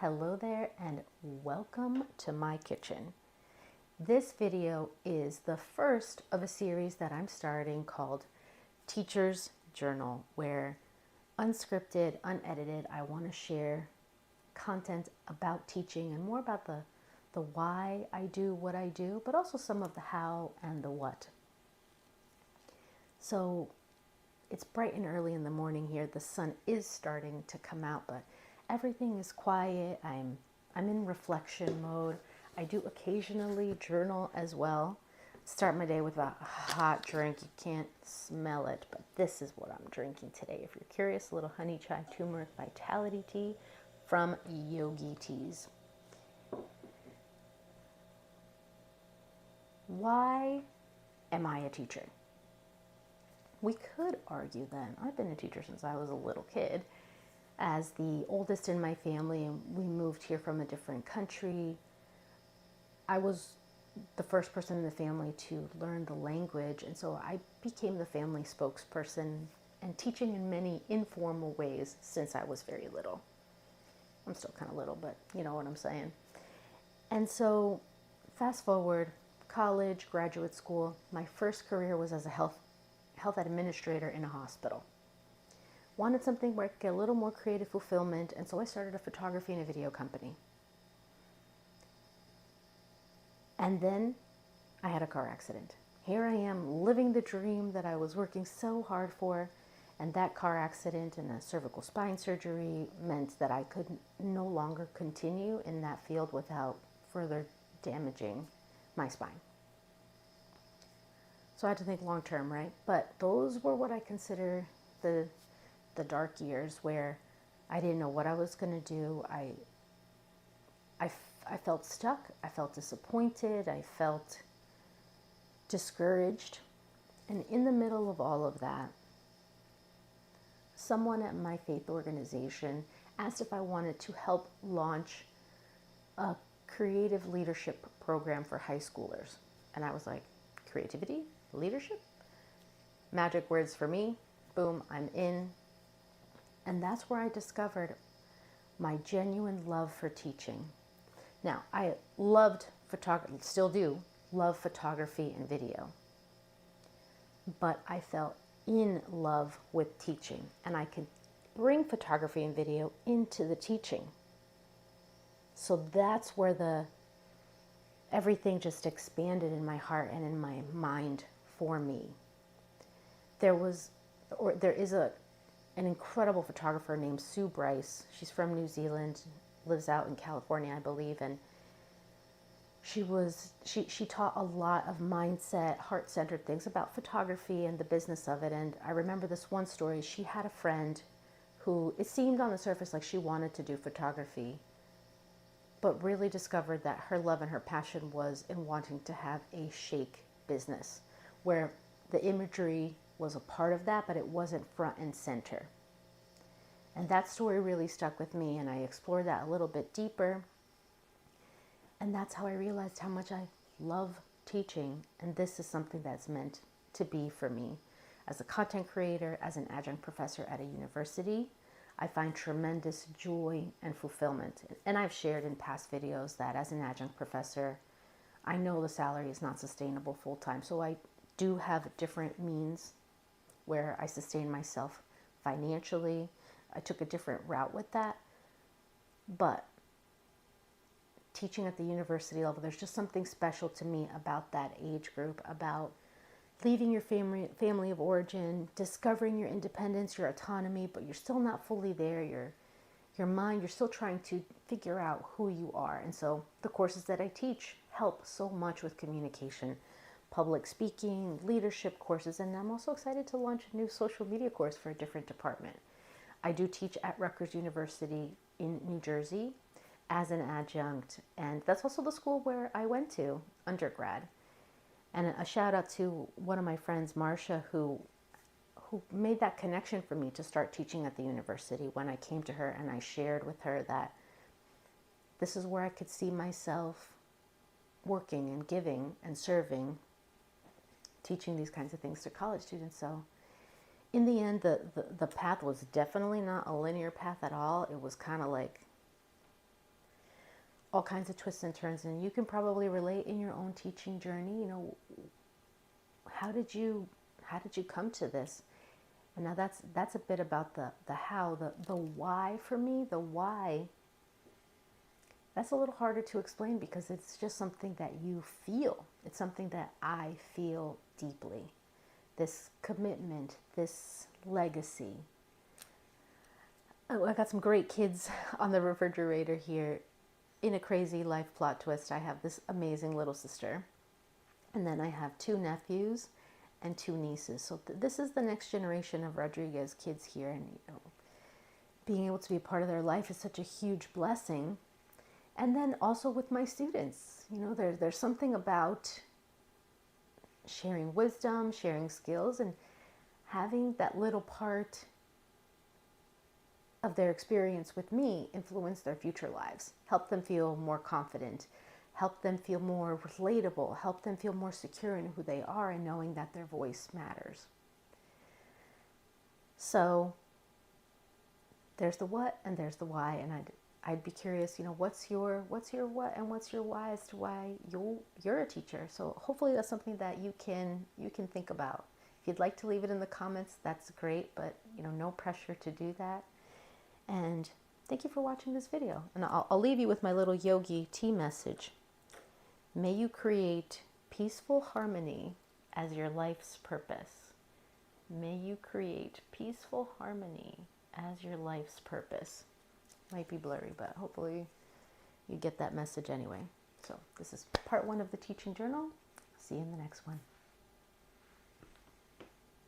Hello there and welcome to my kitchen. This video is the first of a series that I'm starting called Teacher's Journal, where unscripted, unedited, I want to share content about teaching and more about the why I do what I do, but also some of the how and the what. So it's bright and early in the morning here. The sun is starting to come out, but everything is quiet. I'm in reflection mode. I do occasionally journal as well. Start my day with a hot drink. You can't smell it, but this is what I'm drinking today. If you're curious, a little honey chai turmeric vitality tea from Yogi Teas. Why am I a teacher? We could argue then, I've been a teacher since I was a little kid. As the oldest in my family, and we moved here from a different country, I was the first person in the family to learn the language, and so I became the family spokesperson and teaching in many informal ways since I was very little. I'm still kind of little, but you know what I'm saying. And so fast forward, college, graduate school, my first career was as a health administrator in a hospital. Wanted something where I could get a little more creative fulfillment, and so I started a photography and a video company. And then I had a car accident. Here I am living the dream that I was working so hard for, and that car accident and a cervical spine surgery meant that I could no longer continue in that field without further damaging my spine. So I had to think long term, right? But those were what I consider the dark years where I didn't know what I was going to do. I felt stuck. I felt disappointed. I felt discouraged. And in the middle of all of that, someone at my faith organization asked if I wanted to help launch a creative leadership program for high schoolers. And I was like, creativity? Leadership? Magic words for me. Boom, I'm in. And that's where I discovered my genuine love for teaching. Now, I loved photography, still do, love photography and video. But I fell in love with teaching, and I could bring photography and video into the teaching. So that's where everything just expanded in my heart and in my mind for me. There is an incredible photographer named Sue Bryce. She's from New Zealand, lives out in California, I believe, and she taught a lot of mindset, heart-centered things about photography and the business of it. And I remember this one story. She had a friend who, it seemed on the surface like she wanted to do photography, but really discovered that her love and her passion was in wanting to have a shake business, where the imagery was a part of that, but it wasn't front and center. And that story really stuck with me, and I explored that a little bit deeper. And that's how I realized how much I love teaching, and this is something that's meant to be for me. As a content creator, as an adjunct professor at a university, I find tremendous joy and fulfillment. And I've shared in past videos that as an adjunct professor, I know the salary is not sustainable full-time, so I do have different means where I sustain myself financially. I took a different route with that. But teaching at the university level, there's just something special to me about that age group, about leaving your family of origin, discovering your independence, your autonomy, but you're still not fully there. Your mind, you're still trying to figure out who you are. And so the courses that I teach help so much with communication, public speaking, leadership courses, and I'm also excited to launch a new social media course for a different department. I do teach at Rutgers University in New Jersey as an adjunct, and that's also the school where I went to undergrad. And a shout out to one of my friends, Marcia, who made that connection for me to start teaching at the university when I came to her and I shared with her that this is where I could see myself working and giving and serving, teaching these kinds of things to college students. So in the end, the path was definitely not a linear path at all. It was kind of like all kinds of twists and turns, and you can probably relate in your own teaching journey. You know, how did you come to this? And now that's a bit about the how, the why for me. The why, that's a little harder to explain because it's just something that you feel. It's something that I feel deeply. This commitment, this legacy. Oh, I got some great kids on the refrigerator here. In a crazy life plot twist, I have this amazing little sister. And then I have 2 nephews and 2 nieces. So this is the next generation of Rodriguez kids here. And you know, being able to be a part of their life is such a huge blessing. And then also with my students, you know, there's something about sharing wisdom, sharing skills, and having that little part of their experience with me influence their future lives, help them feel more confident, help them feel more relatable, help them feel more secure in who they are and knowing that their voice matters. So there's the what and there's the why, and I'd be curious, you know, what's your what and what's your why as to why you're a teacher. So hopefully that's something that you can think about. If you'd like to leave it in the comments, that's great, but you know, no pressure to do that. And thank you for watching this video. And I'll leave you with my little yogi tea message. May you create peaceful harmony as your life's purpose. May you create peaceful harmony as your life's purpose. Might be blurry, but hopefully you get that message anyway. So this is part 1 of the teaching journal. See you in the next one.